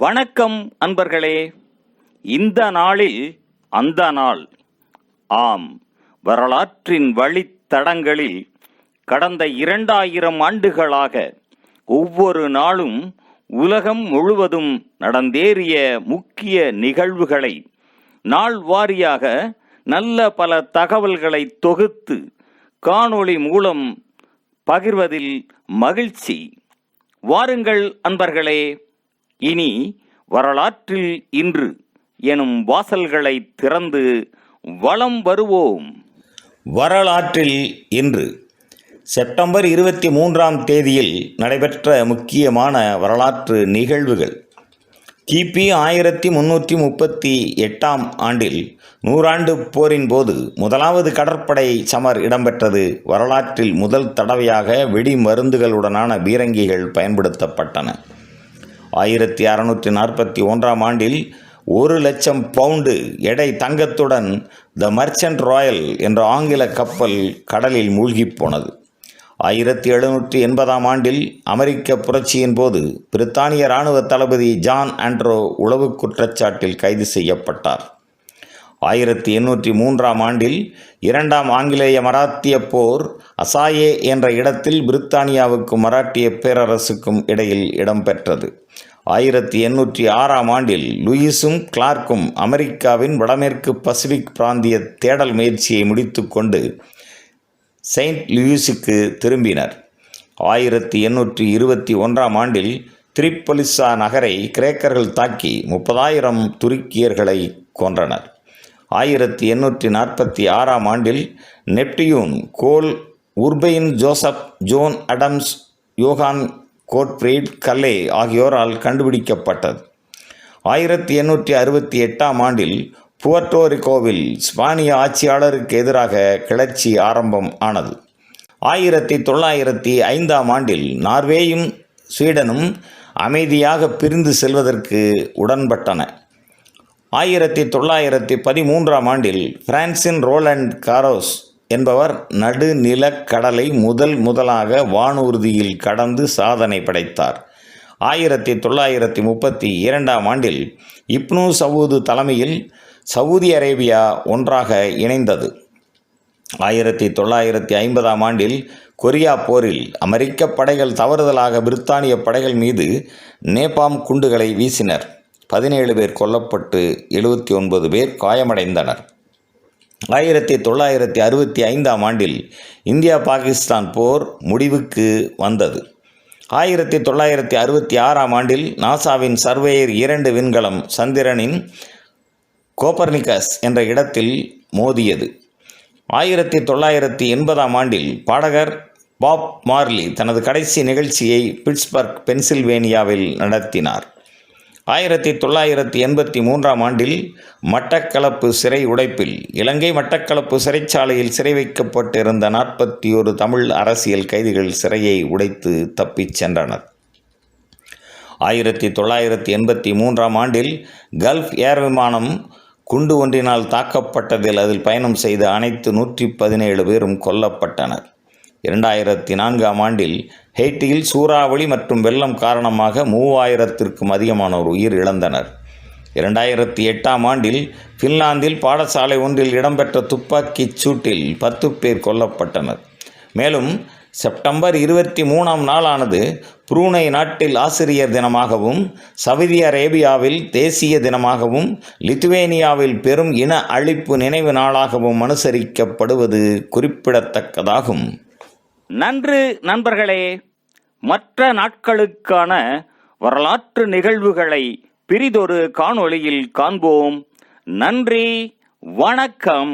வணக்கம் அன்பர்களே. இந்த நாளில் அந்த நாள். ஆம், வரலாற்றின் வழித்தடங்களில் கடந்த 2000 ஆண்டுகளாக ஒவ்வொரு நாளும் உலகம் முழுவதும் நடந்தேறிய முக்கிய நிகழ்வுகளை நாள் வாரியாக நல்ல பல தகவல்களை தொகுத்து காணொளி மூலம் பகிர்வதில் மகிழ்ச்சி. வாருங்கள் அன்பர்களே, இனி வரலாற்றில் இன்று எனும் வாசல்களை திறந்து வலம் வருவோம். வரலாற்றில் இன்று செப்டம்பர் 23ஆம் தேதியில் நடைபெற்ற முக்கியமான வரலாற்று நிகழ்வுகள். கிபி 1338ஆம் ஆண்டில் நூறாண்டு போரின் போது முதலாவது கடற்படை சமர் இடம்பெற்றது. வரலாற்றில் முதல் தடவையாக வெடி மருந்துகளுடனான பீரங்கிகள் பயன்படுத்தப்பட்டன. 1641ஆம் ஆண்டில் 1,00,000 பவுண்டு எடை தங்கத்துடன் த மர்ச்சன்ட் ராயல் என்ற ஆங்கில கப்பல் கடலில் மூழ்கிப் போனது. 1780ஆம் ஆண்டில் அமெரிக்க புரட்சியின் போது பிரித்தானிய இராணுவ தளபதி ஜான் ஆண்ட்ரோ உளவு குற்றச்சாட்டில் கைது செய்யப்பட்டார். 1803ஆம் ஆண்டில் 2ஆம் ஆங்கிலேய மராத்திய போர் அசாயே என்ற இடத்தில் பிரித்தானியாவுக்கும் மராட்டிய பேரரசுக்கும் இடையில் இடம்பெற்றது. 1806ஆம் ஆண்டில் லூயிஸும் கிளார்க்கும் அமெரிக்காவின் வடமேற்கு பசிபிக் பிராந்திய தேடல் முயற்சியை முடித்துக்கொண்டு செயின்ட் லூயிஸுக்கு திரும்பினர். 1821ஆம் ஆண்டில் திரிப்பொலிசா நகரை கிரேக்கர்கள் தாக்கி 30,000 துருக்கியர்களை கொன்றனர். 1846ஆம் ஆண்டில் நெப்டியூன் கோல் உர்பெயின் ஜோசப் ஜோன் அடம்ஸ் யோகான் கோட்ஃப்ரீட் கல்லே ஆகியோரால் கண்டுபிடிக்கப்பட்டது. 1868ஆம் ஆண்டில் புவர்ட்டோரிகோவில் ஸ்பானிய ஆட்சியாளருக்கு எதிராக கிளர்ச்சி ஆரம்பம் ஆனது. 1905ஆம் ஆண்டில் நார்வேயும் ஸ்வீடனும் அமைதியாக பிரிந்து செல்வதற்கு உடன்பட்டன. 1913ஆம் ஆண்டில் பிரான்சின் ரோலண்ட் காரோஸ் என்பவர் நடுநிலக் கடலை முதலாக வானூர்தியில் கடந்து சாதனை படைத்தார். 1932ஆம் ஆண்டில் இப்னு சவூது தலைமையில் சவுதி அரேபியா ஒன்றாக இணைந்தது. 1950ஆம் ஆண்டில் கொரியா போரில் அமெரிக்க படைகள் தவறுதலாக பிரித்தானிய படைகள் மீது நேபாம் குண்டுகளை வீசினர். 17 பேர் கொல்லப்பட்டு 79 பேர் காயமடைந்தனர். 1965ஆம் ஆண்டில் இந்தியா பாகிஸ்தான் போர் முடிவுக்கு வந்தது. 1966ஆம் ஆண்டில் நாசாவின் சர்வேயர் 2 விண்கலம் சந்திரனின் கோப்பர்னிகஸ் என்ற இடத்தில் மோதியது. 1980ஆம் ஆண்டில் பாடகர் பாப் மார்லி தனது கடைசி நிகழ்ச்சியை பிட்ஸ்பர்க் பென்சில்வேனியாவில் நடத்தினார். 1983ஆம் ஆண்டில் மட்டக்களப்பு சிறை உடைப்பில் இலங்கை மட்டக்களப்பு சிறைச்சாலையில் சிறை வைக்கப்பட்டிருந்த 41 தமிழ் அரசியல் கைதிகள் சிறையை உடைத்து தப்பிச் சென்றனர். 1983ஆம் ஆண்டில் கல்ஃப் ஏர் விமானம் குண்டு ஒன்றினால் தாக்கப்பட்டதில் அதில் பயணம் செய்த அனைத்து 117 பேரும் கொல்லப்பட்டனர். 2004ஆம் ஆண்டில் ஹெய்ட்டியில் சூறாவளி மற்றும் வெள்ளம் காரணமாக 3000த்திற்கும் அதிகமானோர் உயிர் இழந்தனர். 2008ஆம் ஆண்டில் பின்லாந்தில் பாடசாலை ஒன்றில் இடம்பெற்ற துப்பாக்கிச் சூட்டில் 10 பேர் கொல்லப்பட்டனர். மேலும் செப்டம்பர் 23ஆம் நாளானது புரூனை நாட்டில் ஆசிரியர் தினமாகவும், சவுதி அரேபியாவில் தேசிய தினமாகவும், லித்துவேனியாவில் பெரும் இன அழிப்பு நினைவு நாளாகவும் அனுசரிக்கப்படுவது குறிப்பிடத்தக்கதாகும். நன்று நண்பர்களே. மற்ற நாட்களுக்கான வரலாற்று நிகழ்வுகளை பிரிதொரு காணொளியில் காண்போம். நன்றி, வணக்கம்.